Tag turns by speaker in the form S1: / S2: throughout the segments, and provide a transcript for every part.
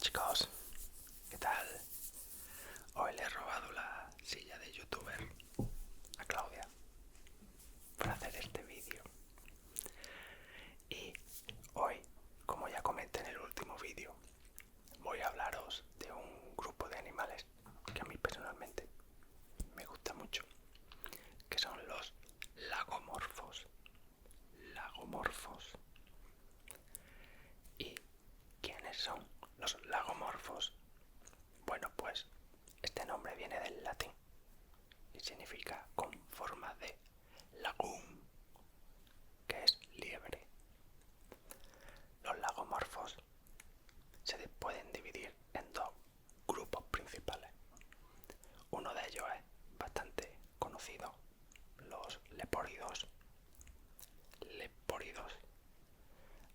S1: chicos, ¿qué tal? Hoy le he robado la silla de youtuber a Claudia para hacer este vídeo. Y hoy, como ya comenté en el último vídeo, voy a hablaros de un grupo de animales que a mí personalmente me gusta mucho, que son los lagomorfos. Lagomorfos. ¿Y quiénes son los lagomorfos? Bueno, pues este nombre viene del latín y significa con forma de lagum, que es liebre. Los lagomorfos se pueden dividir en dos grupos principales. Uno de ellos es bastante conocido, los lepóridos. Lepóridos.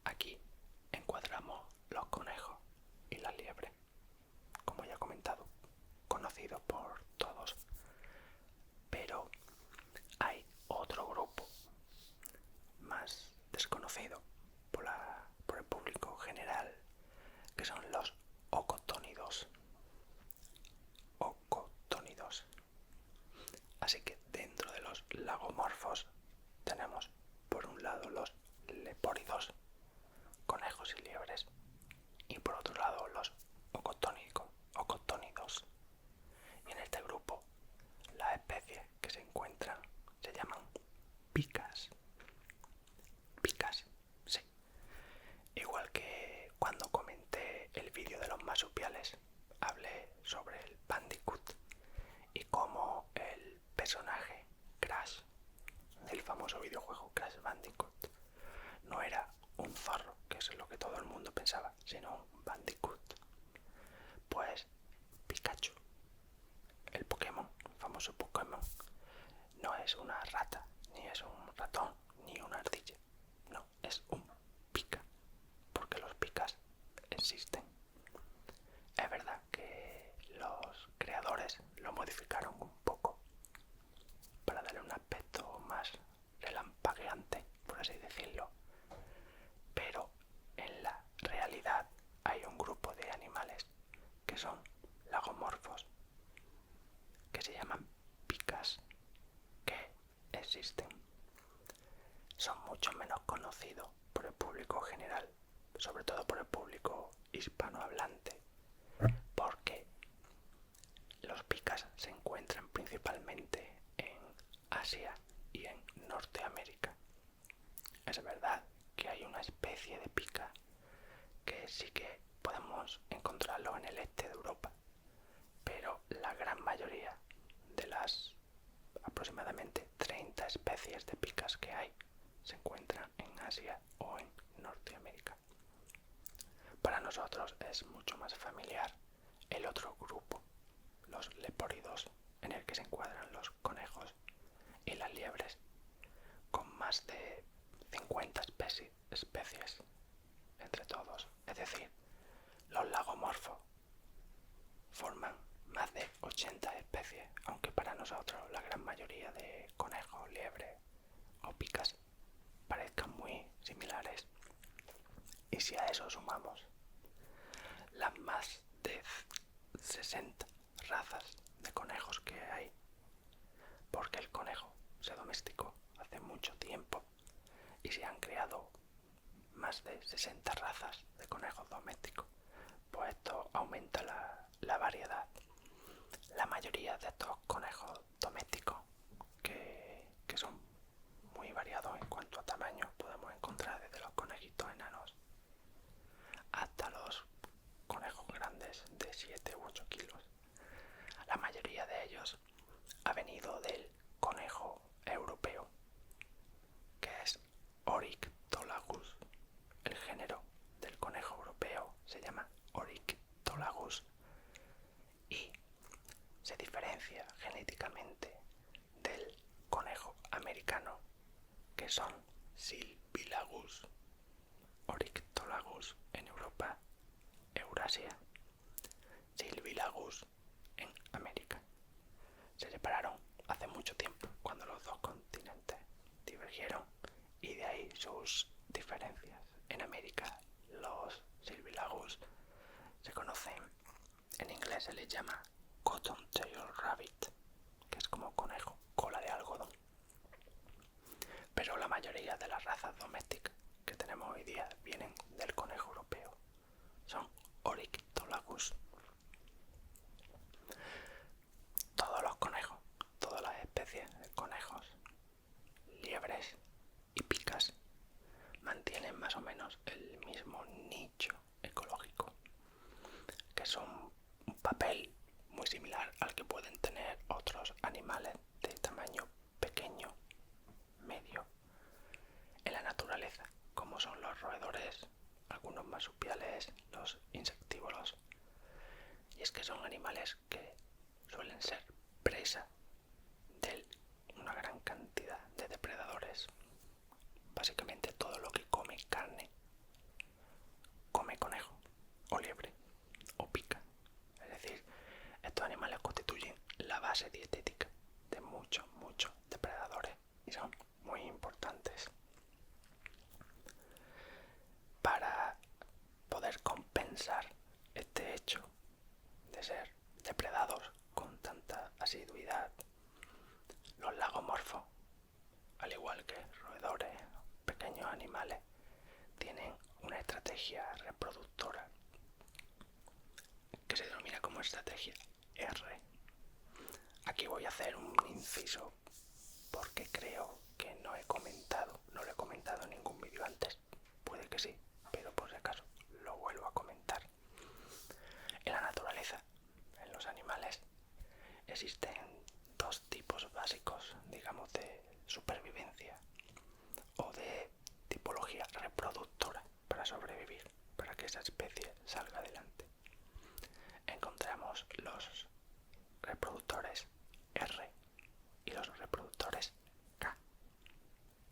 S1: Aquí encuadramos los conejos y las liebres, como ya he comentado, conocidos por todos. Pero hay otro grupo más desconocido por el público general, que son los ocotónidos. Ocotónidos. Así que dentro de los lagomorfos tenemos por un lado los lepóridos, conejos y liebres, y por otro lado los ocotónidos. Y en este grupo las especies que se encuentran se llaman picas. Picas, sí. Igual que cuando comenté el vídeo de los marsupiales, hablé sobre el Bandicoot y cómo el personaje Crash del famoso videojuego Crash Bandicoot no era un zorro, que es lo que todo el mundo pensaba, sino un Bandicoot. Pues Pikachu, el Pokémon, el famoso Pokémon, no es una rata, ni es un ratón, ni una ardilla. No, es un pica, porque los picas existen. Es verdad que los creadores lo modificaron un poco para darle un aspecto más relampagueante, por así decirlo, pero en la realidad hay un grupo de animales que son lagomorfos, que se llaman picas, que existen. Son mucho menos conocidos por el público general, sobre todo por el público hispanohablante, porque los picas se encuentran principalmente en Asia y en Norteamérica. Es verdad que hay una especie de pica que sí que podemos encontrarlo en el este de Europa, pero la gran mayoría de las aproximadamente 30 especies de picas que hay se encuentran en Asia o en Norteamérica. Para nosotros es mucho más familiar el otro grupo, los lepóridos, en el que se encuadran los conejos y las liebres, con más de 50 especies entre todos. Es decir, los lagomorfos forman más de 80 especies, aunque para nosotros la gran mayoría de conejos, liebres o picas parezcan muy similares. Y si a eso sumamos las más de 60 razas de conejos que hay, porque el conejo se domesticó hace mucho tiempo y se han creado más de 60 razas de conejos domésticos, pues esto aumenta la variedad. La mayoría de estos conejos domésticos, que son muy variados en cuanto a tamaño, podemos encontrar desde los conejitos enanos hasta los conejos grandes de 7 u 8 kilos. La mayoría de ellos ha venido del conejo europeo, que es Oryctolagus. El género del conejo europeo se llama Oryctolagus y se diferencia genéticamente del conejo americano, que son Sylvilagus. Oryctolagus en Europa, Eurasia, Sylvilagus en América. Se separaron hace mucho tiempo, cuando los dos continentes divergieron, y de ahí sus diferencias. En América los Sylvilagus se conocen se llama Cottontail Rabbit, que es como conejo, cola de algodón. Pero la mayoría de las razas domésticas que tenemos hoy día vienen del conejo europeo. Son Oryctolagus. Todos los conejos, todas las especies de conejos, liebres y picas mantienen más o menos el mismo nicho ecológico, que son un papel muy similar al que pueden tener otros animales de tamaño pequeño, medio, en la naturaleza, como son los roedores, algunos marsupiales, los insectívoros. Y es que son animales que suelen ser presa de una gran cantidad de depredadores. Básicamente todo lo que come carne come conejo, o liebre, o pica. Es decir, estos animales constituyen la base dietética de muchos depredadores y son muy importantes. Para poder compensar este hecho de ser depredados con tanta asiduidad, los lagomorfos, al igual que roedores, pequeños animales, tienen una estrategia reproductora que se denomina como estrategia R. Aquí voy a hacer un inciso porque creo que no lo he comentado en ningún vídeo antes. Puede que sí, pero por si acaso lo vuelvo a comentar. En la naturaleza, en los animales, existen dos tipos básicos, digamos, de supervivencia o de tipología reproductora para sobrevivir, para que esa especie salga adelante. Encontramos los reproductores R y los reproductores K.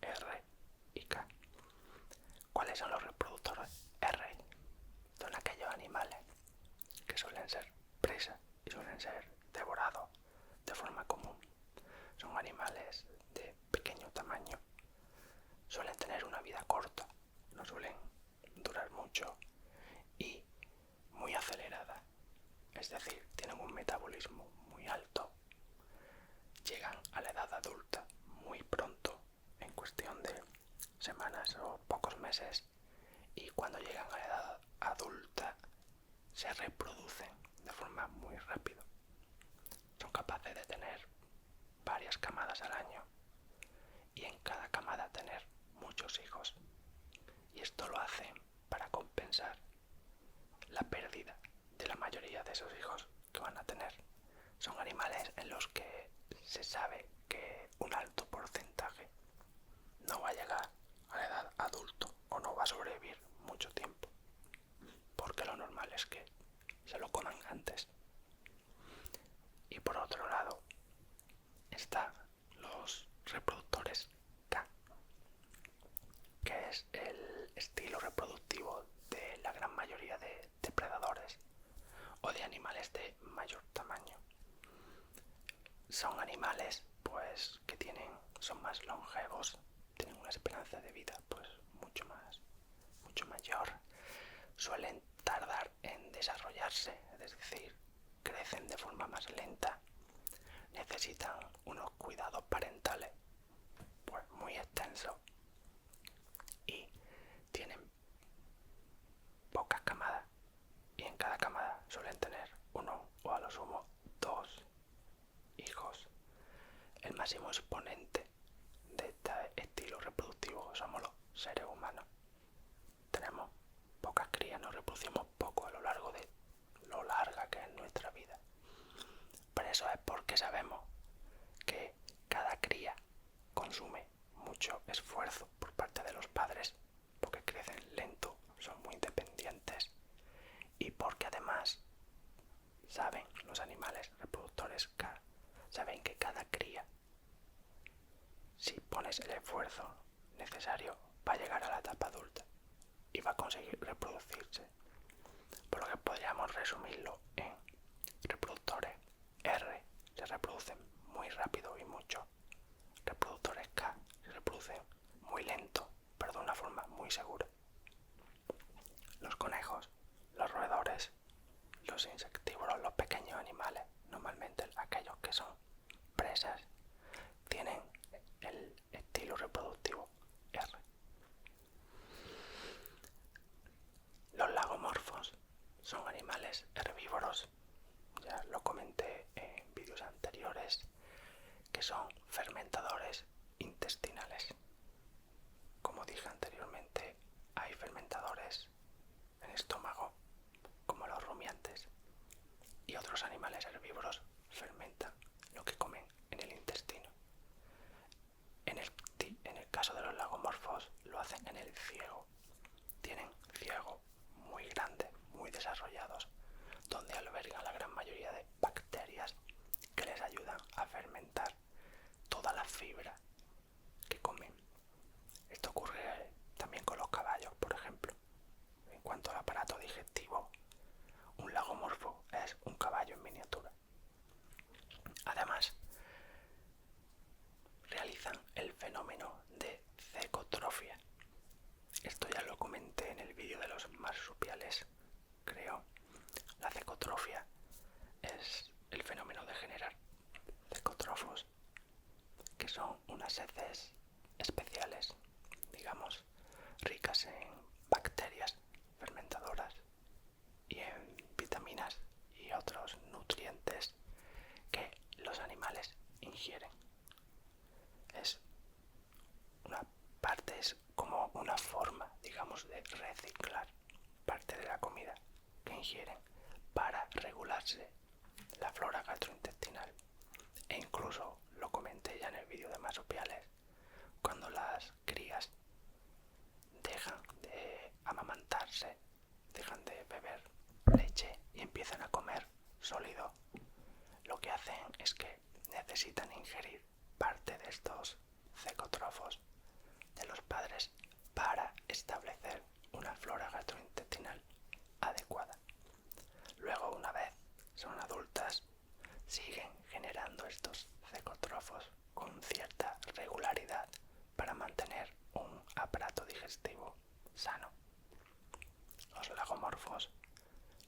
S1: R y K. ¿Cuáles son los reproductores R? Son aquellos animales que suelen ser presa y suelen ser devorados de forma común. Son animales de pequeño tamaño, suelen tener una vida corta, no suelen durar mucho y muy acelerada. Es decir, tienen un metabolismo muy alto, llegan a la edad adulta muy pronto, en cuestión de semanas o pocos meses, y cuando llegan a la edad adulta se reproducen de forma muy rápida. Son capaces de tener varias camadas al año y en cada camada tener muchos hijos. Y esto lo hacen para compensar la pérdida de la mayoría de esos hijos que van a tener. Son animales en los que se sabe que un alto porcentaje no va a llegar a la edad adulto o no va a sobrevivir mucho tiempo, porque lo normal es que se lo coman antes. Y por otro lado están los reproductores K, que es el estilo reproductivo de la gran mayoría de depredadores o de animales de mayor tamaño. Son animales pues que son más longevos, tienen una esperanza de vida pues mucho mayor, suelen tardar en desarrollarse, es decir, crecen de forma más lenta, necesitan unos cuidados parentales pues muy extensos y tienen pocas camadas, y en cada camada suelen tener uno o a lo sumo dos hijos. El máximo exponente de este estilo reproductivo somos los seres humanos. Tenemos pocas crías, nos reproducimos poco a lo largo de lo larga que es nuestra vida. Pero eso es porque sabemos que cada cría consume mucho esfuerzo por parte de los padres, porque crecen lento, son muy dependientes, y porque además saben los animales reproductores K, saben que cada cría, si pones el esfuerzo necesario, va a llegar a la etapa adulta y va a conseguir reproducirse. Por lo que podríamos resumirlo en reproductores R se reproducen muy rápido y mucho, reproductores K se reproducen muy lento pero de una forma muy segura. Los conejos, los roedores, los insectívoros, los pequeños animales presas tienen el estilo reproductivo R. Los lagomorfos son animales herbívoros, ya lo comenté en vídeos anteriores, que son fermentadores intestinales. Como dije anteriormente, hay fermentadores en el estómago, como los rumiantes, y otros animales herbívoros fermentan lo que comen en el intestino. En el caso de los lagomorfos lo hacen en el ciego. Tienen ciego muy grandes, muy desarrollados, donde albergan la gran mayoría de bacterias que les ayudan a fermentar toda la fibra que comen. Esto ocurre también con los caballos, por ejemplo. En cuanto al aparato digestivo, un lagomorfo es un caballo en miniatura. Además, realizan el fenómeno de cecotrofia. Esto ya lo comenté en el vídeo de los marsupiales, creo. La cecotrofia es el fenómeno de generar cecotrofos, que son unas heces especiales, digamos, ricas en bacterias fermentadoras y en vitaminas y otros nutrientes que los animales ingieren. Es como una forma, digamos, de reciclar parte de la comida que ingieren para regularse la flora gastrointestinal. E incluso lo comenté ya en el vídeo de marsupiales, cuando las crías dejan de amamantarse, dejan de beber leche y empiezan a comer sólido, lo que hacen es que necesitan ingerir parte de estos cecotrofos de los padres para establecer una flora gastrointestinal adecuada. Luego, una vez son adultas, siguen generando estos cecotrofos con cierta regularidad para mantener un aparato digestivo sano. Los lagomorfos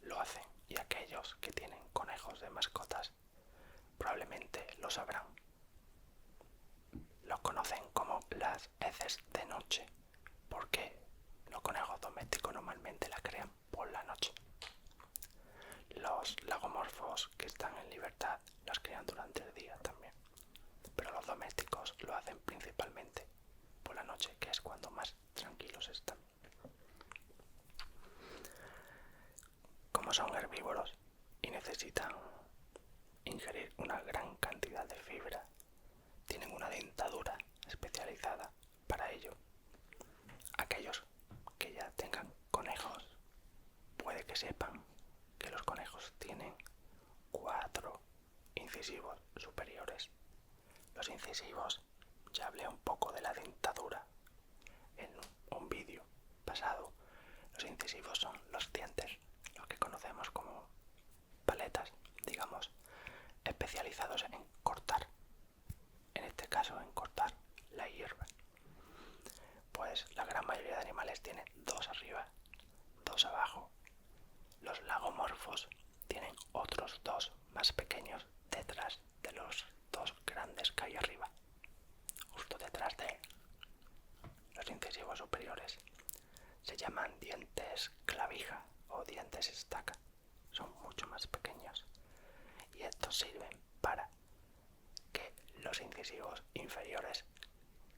S1: lo hacen, y aquellos que tienen conejos de mascotas probablemente lo sabrán. Los conocen como las heces de noche, porque los conejos domésticos normalmente la crean por la noche. Los lagomorfos que están en libertad las crean durante el día también, pero los domésticos lo hacen principalmente por la noche, que es cuando más tranquilos están. Como son herbívoros y necesitan ingerir una gran cantidad de fibra, tienen una dentadura especializada para ello. Aquellos que ya tengan conejos puede que sepan que los conejos tienen 4 incisivos superiores. Los incisivos, ya hablé un poco de la dentadura en un vídeo pasado. Los incisivos son los dientes, los que conocemos como paletas, digamos, especializados en cortar, en este caso en cortar la hierba. Pues la gran mayoría de animales tienen 2 arriba, 2 abajo. Los lagomorfos tienen otros 2 más pequeños detrás de los 2 grandes que hay arriba, justo detrás de los incisivos superiores. Se llaman dientes clavija o dientes estaca. Son mucho más pequeños y estos sirven para que los incisivos inferiores,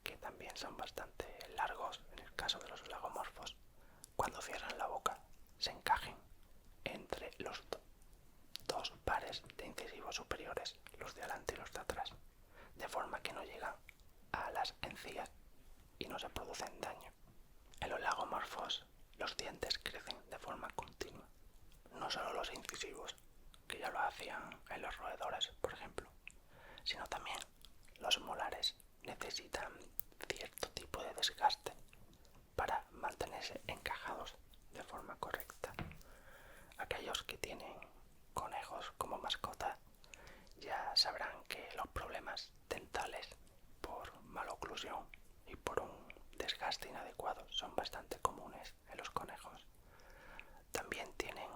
S1: que también son bastante largos en el caso de los lagomorfos, cuando cierran la boca se encajen entre los 2 pares de incisivos superiores, los de adelante y los de atrás, de forma que no llegan a las encías y no se producen daño. En los lagomorfos los dientes crecen de forma continua, no solo los incisivos, que ya lo hacían en los roedores, por ejemplo, sino también los molares necesitan cierto tipo de desgaste para mantenerse encajados de forma correcta. Aquellos que tienen conejos como mascota ya sabrán que los problemas dentales por maloclusión y por un desgaste inadecuado son bastante comunes en los conejos. También tienen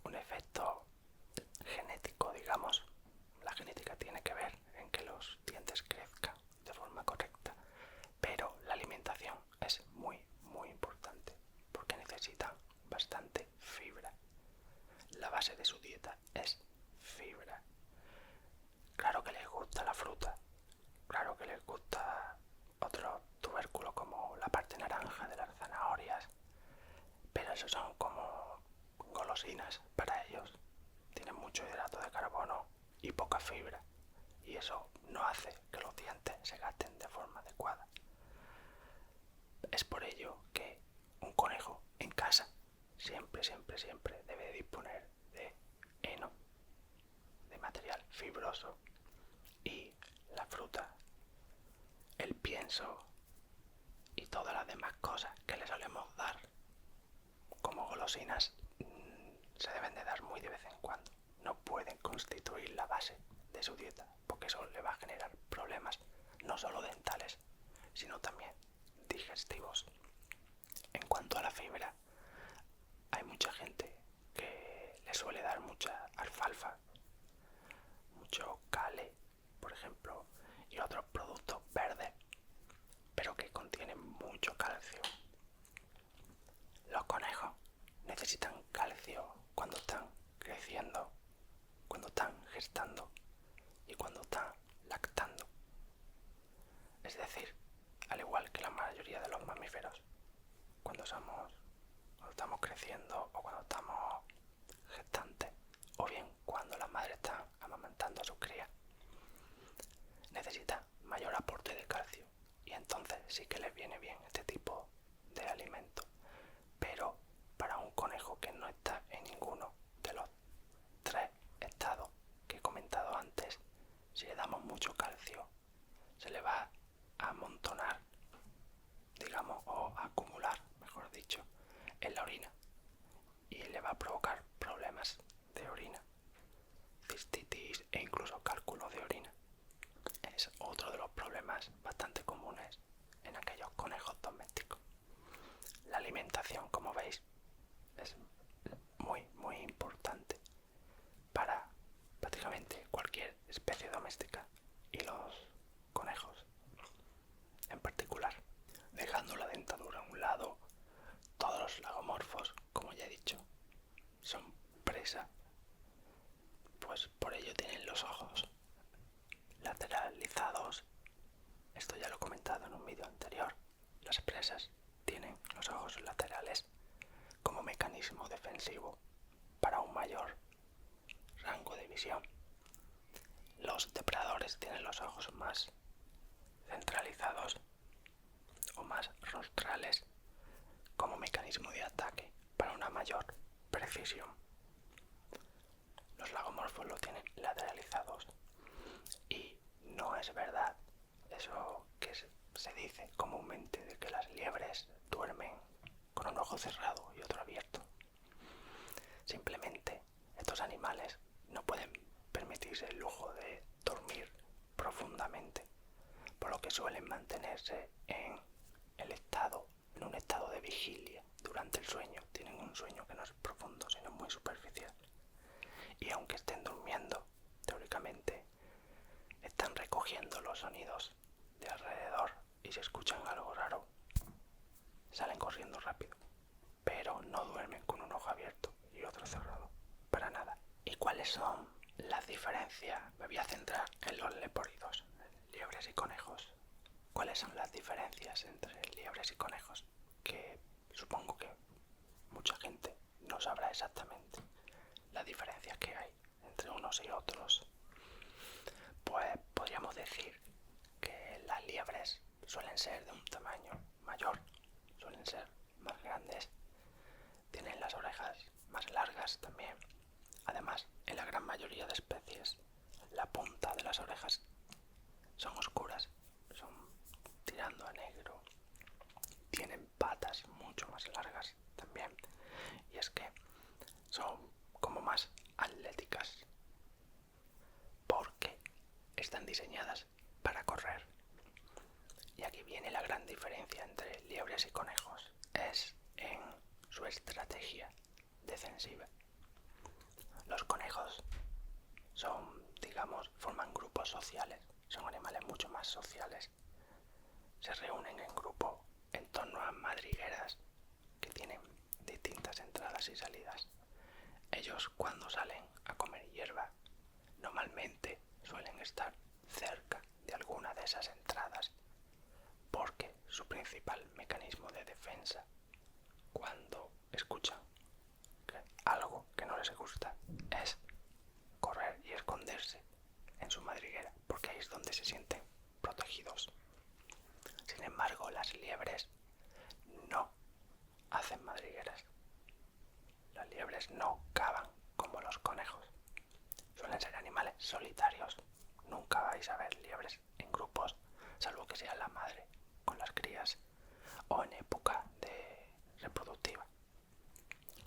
S1: un efecto genético, digamos, base de su dieta es fibra. Claro que les gusta la fruta, claro que les gusta otros tubérculos como la parte naranja de las zanahorias, pero esos son como golosinas para ellos. Tienen mucho hidrato de carbono y poca fibra, y eso no hace que los dientes se gasten de forma adecuada. Es por ello que un conejo en casa siempre debe disponer de heno, de material fibroso, y la fruta, el pienso y todas las demás cosas que le solemos dar como golosinas se deben de dar muy de vez en cuando. No pueden constituir la base de su dieta, porque eso le va a generar problemas no solo dentales, sino también digestivos. En cuanto a la fibra, hay mucha gente que le suele dar mucha alfalfa, mucho kale, por ejemplo, y otros productos verdes, pero que contienen mucho calcio. Los conejos necesitan calcio cuando están creciendo, cuando están gestando y cuando están lactando. Es decir, al igual que la mayoría de los mamíferos, cuando estamos creciendo o cuando estamos gestantes, o bien cuando las madres están amamantando a sus crías, necesitan mayor aporte de calcio, y entonces sí que les viene bien este tipo de alimento. Pero para un conejo que no está en ninguno de los 3 estados que he comentado antes, si le damos mucho calcio, se le va a amontonar, digamos, o a acumular, mejor dicho, en la orina, y le va a provocar problemas de orina, cistitis e incluso cálculos de orina. Es otro de los problemas bastante comunes en aquellos conejos domésticos. La alimentación, como veis, es muy importante para prácticamente cualquier especie doméstica, y los conejos en particular. Dejando la dentadura a un lado, todos los lagomorfos, como ya he dicho, son presa, pues por ello tienen los ojos lateralizados. Esto ya lo he comentado en un vídeo anterior. Las presas tienen los ojos laterales como mecanismo defensivo para un mayor rango de visión. Los depredadores tienen los ojos más centralizados o más rostrales como mecanismo de ataque para una mayor precisión. Los lagomorfos lo tienen lateralizados, y no es verdad eso que se dice comúnmente de que las liebres duermen con un ojo cerrado y otro abierto. Simplemente estos animales no pueden permitirse el lujo de dormir profundamente, por lo que suelen mantenerse en un estado de vigilia durante el sueño. Tienen un sueño que no es profundo, sino muy superficial. Y aunque estén durmiendo, teóricamente están recogiendo los sonidos de alrededor, y si escuchan algo raro, salen corriendo rápido. Pero no duermen con un ojo abierto y otro cerrado, para nada. ¿Y cuáles son las diferencias? Me voy a centrar en los lepóridos, liebres y conejos. ¿Cuáles son las diferencias entre liebres y conejos? Que supongo que mucha gente no sabrá exactamente las diferencias que hay entre unos y otros. Pues podríamos decir que las liebres suelen ser de un tamaño mayor, suelen ser más grandes, tienen las orejas más largas también. Además, en la gran mayoría de especies, la punta de las orejas son oscuras, son tirando a negro. Tienen patas mucho más largas también, y es que son como más atléticas, porque están diseñadas para correr. Y aquí viene la gran diferencia entre liebres y conejos, es en su estrategia defensiva. Los conejos forman grupos sociales, son animales mucho más sociales. Se reúnen en grupo en torno a madrigueras que tienen distintas entradas y salidas, Ellos cuando salen a comer hierba normalmente suelen estar cerca de alguna de esas entradas porque su principal mecanismo de defensa cuando escuchan algo que no les gusta es correr y esconderse en su madriguera, porque ahí es donde se sienten protegidos. Sin embargo, las liebres no hacen madrigueras. Las liebres no cavan como los conejos. Suelen ser animales solitarios. Nunca vais a ver liebres en grupos, salvo que sea la madre con las crías o en época reproductiva.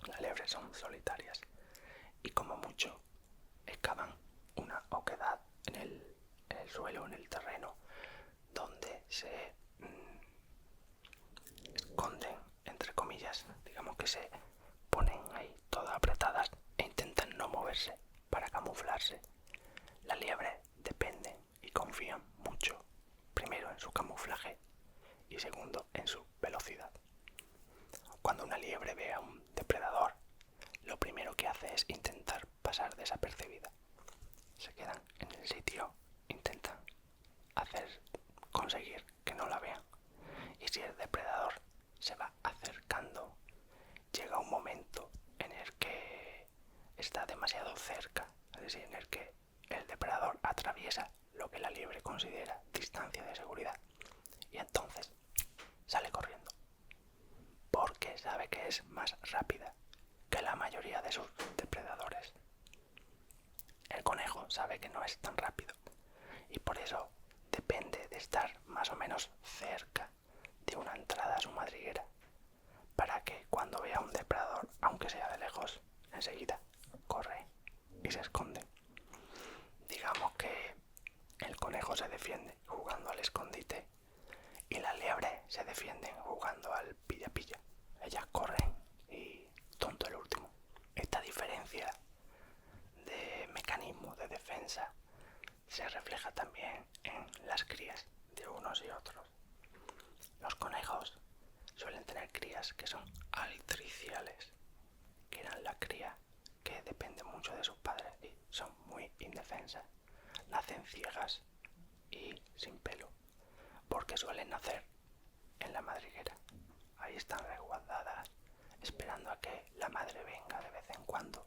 S1: Las liebres son solitarias y como mucho excavan una oquedad en el suelo, en el terreno, donde se esconden, entre comillas, digamos que se ponen ahí todas apretadas e intentan no moverse para camuflarse. Las liebres dependen y confían mucho, primero en su camuflaje y segundo en su velocidad. Cuando una liebre ve a un depredador, lo primero que hace es intentar pasar desapercibida. Se quedan en el sitio, intentan conseguir que no la vean. Y si el depredador se va acercando, llega un momento en el que está demasiado cerca, es decir, en el que el depredador atraviesa lo que la liebre considera distancia de seguridad y entonces sale corriendo porque sabe que es más rápida que la mayoría de sus depredadores. El conejo sabe que no es tan rápido y por eso depende de estar más o menos cerca de una entrada a su madriguera para que cuando vea un depredador, aunque sea de lejos, enseguida corre y se esconde. Digamos que el conejo se defiende jugando al escondite y las liebres se defienden jugando al pilla-pilla. Ellas corren y tonto el último. Esta diferencia de mecanismo de defensa se refleja también en las crías de unos y otros. Los conejos suelen tener crías que son altriciales, que eran la cría que depende mucho de sus padres y son muy indefensas. Nacen ciegas y sin pelo, porque suelen nacer en la madriguera. Ahí están resguardadas, esperando a que la madre venga de vez en cuando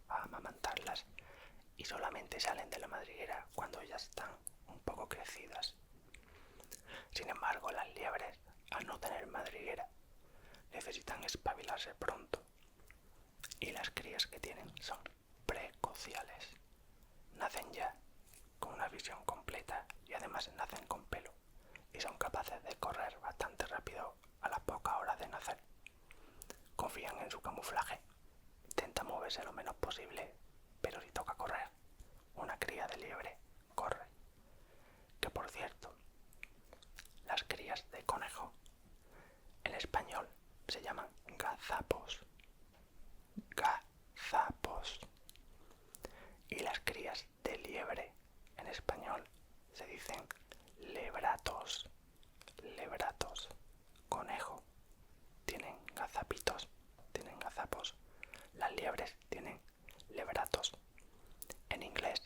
S1: a amamantarlas y solamente salen de la madriguera cuando ellas están un poco crecidas. Sin embargo, las liebres, al no tener madriguera, necesitan espabilarse pronto y las crías que tienen son precociales. Nacen ya con una visión completa y además nacen con pelo y son capaces de correr bastante rápido a las pocas horas de nacer. Confían en su camuflaje, intentan moverse lo menos posible, pero si toca correr, una cría de liebre corre. Que por cierto, las crías de conejo en español se llaman gazapos. Gazapos. Y las crías de liebre en español se dicen lebratos. Lebratos. Conejo. Tienen gazapitos. Tienen gazapos. Las liebres tienen lebratos. En inglés,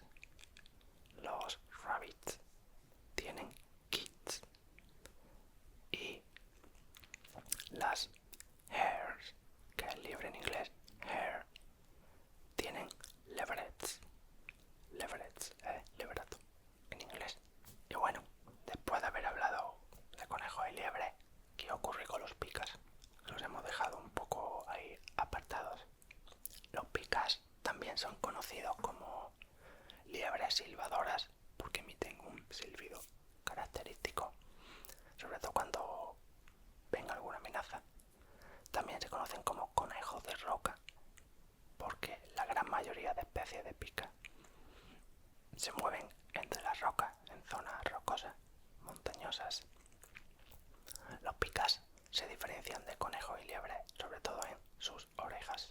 S1: los rabbits tienen kits. Y las hares, que es liebre en inglés, hare, tienen leverets. Leverets, lebrato en inglés. Y bueno, después de haber hablado de conejo y liebre, ¿qué ocurre con los picas? Los hemos dejado un poco ahí apartados. Los picas también son conocidos como liebres silbadoras porque emiten un silbido característico, sobre todo cuando ven alguna amenaza. También se conocen como conejos de roca porque la gran mayoría de especies de pica se mueven entre las rocas, en zonas rocosas, montañosas. Los picas se diferencian de conejos y liebres, sobre todo en sus orejas.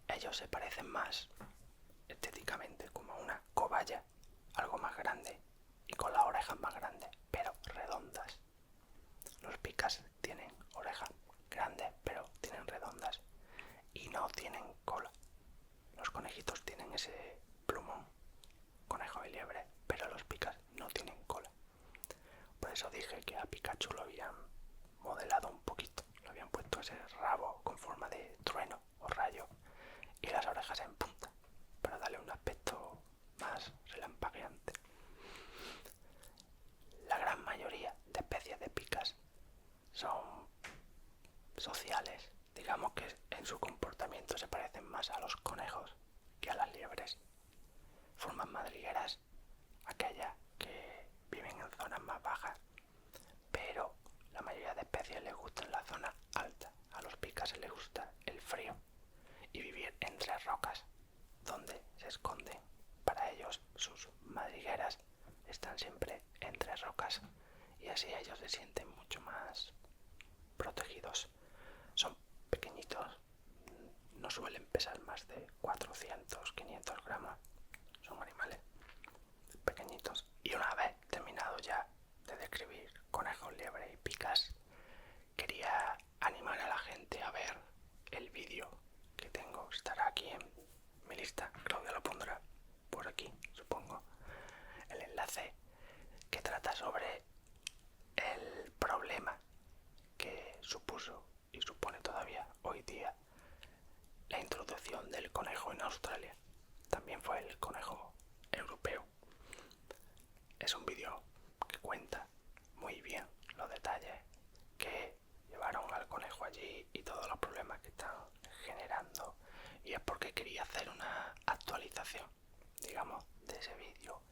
S1: Ellos se parecen más estéticamente como a una cobaya, algo más grande y con las orejas más grandes, pero redondas. Los picas tienen orejas grandes, pero tienen redondas y no tienen cola. Pikachu lo habían modelado un poquito. Le habían puesto ese rabo con forma de trueno o rayo y las orejas en punta para darle un aspecto más relampagueante. La gran mayoría de especies de picas son sociales, digamos que en su comportamiento se parecen más a los conejos que a las liebres. Forman madrigueras, aquellas que viven en zonas más bajas, pero la mayoría de especies les gusta la zona alta. A los picas les gusta el frío y vivir entre rocas, donde se esconden. Para ellos sus madrigueras están siempre entre rocas y así ellos se sienten mucho más protegidos. Son pequeñitos, no suelen pesar más de 400-500 gramos. Son animales pequeñitos. Y una vez terminado ya de describir conejos, liebres y picas, quería animar a la gente a ver el vídeo que tengo. Estará aquí en mi lista, Claudia lo pondrá por aquí, supongo, el enlace, que trata sobre el problema que supuso y supone todavía hoy día la introducción del conejo en Australia. También fue el conejo europeo. Es un vídeo que cuenta muy bien los detalles que llevaron al conejo allí y todos los problemas que están generando, y es porque quería hacer una actualización, digamos, de ese vídeo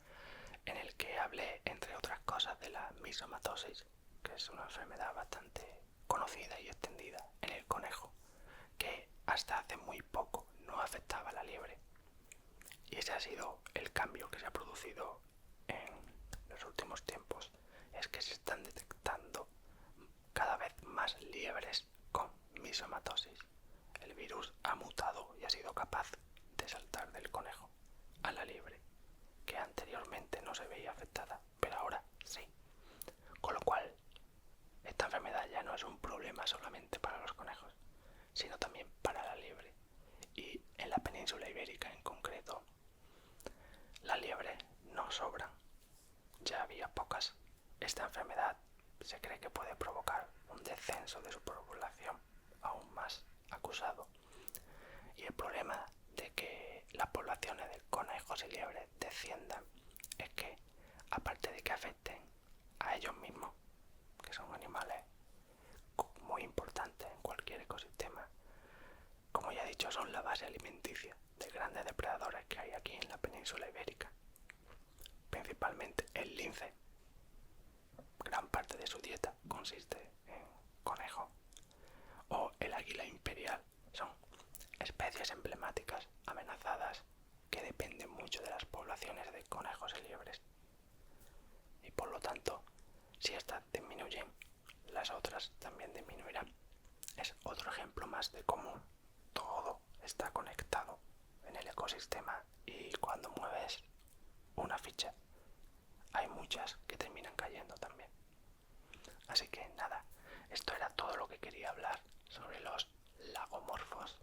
S1: en el que hablé, entre otras cosas, de la misomatosis, que es una enfermedad bastante conocida y extendida en el conejo, que hasta hace muy poco no afectaba a la liebre. Y ese ha sido el cambio que se ha producido en los últimos tiempos, es que se están detectando cada vez más liebres con misomatosis. El virus ha mutado y ha sido capaz de saltar del conejo a la liebre, que anteriormente no se veía afectada, pero ahora sí. Con lo cual, esta enfermedad ya no es un problema solamente para los conejos, sino también para la liebre. Y en la península ibérica en concreto, las liebres no sobran. Ya había pocas. Esta enfermedad se cree que puede provocar un descenso de su población aún más acusado. Y el problema de que las poblaciones de conejos y liebres desciendan es que, aparte de que afecten a ellos mismos, que son animales muy importantes en cualquier ecosistema, como ya he dicho, son la base alimenticia de grandes depredadores que hay aquí en la península ibérica. Principalmente el lince. Gran parte de su dieta consiste en conejo. O el águila imperial. Son especies emblemáticas, amenazadas, que dependen mucho de las poblaciones de conejos y liebres. Y por lo tanto, si estas disminuyen, las otras también disminuirán. Es otro ejemplo más de cómo todo está conectado en el ecosistema, y cuando mueves una ficha hay muchas que terminan cayendo también. Así que nada, esto era todo lo que quería hablar sobre los lagomorfos.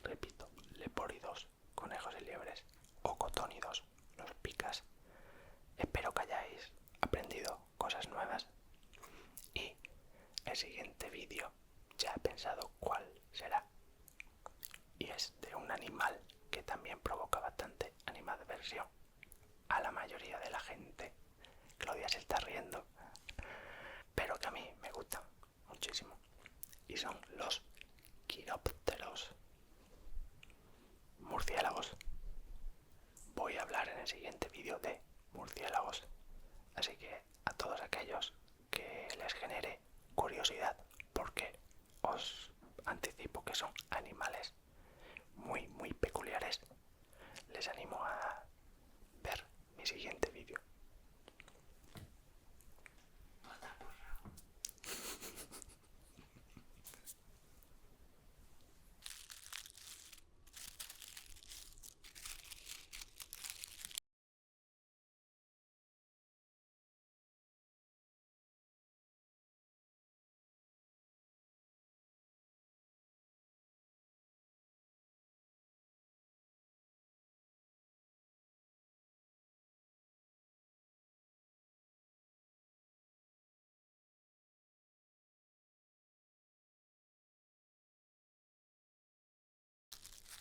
S1: Repito, lepóridos, conejos y liebres, o cotónidos, los picas. Espero que hayáis aprendido cosas nuevas, y el siguiente vídeo ya he pensado cuál será, y es de un animal que también provoca bastante animadversión a la mayoría de la gente. Claudia se está riendo, pero que a mí me gustan muchísimo, y son los quirópteros.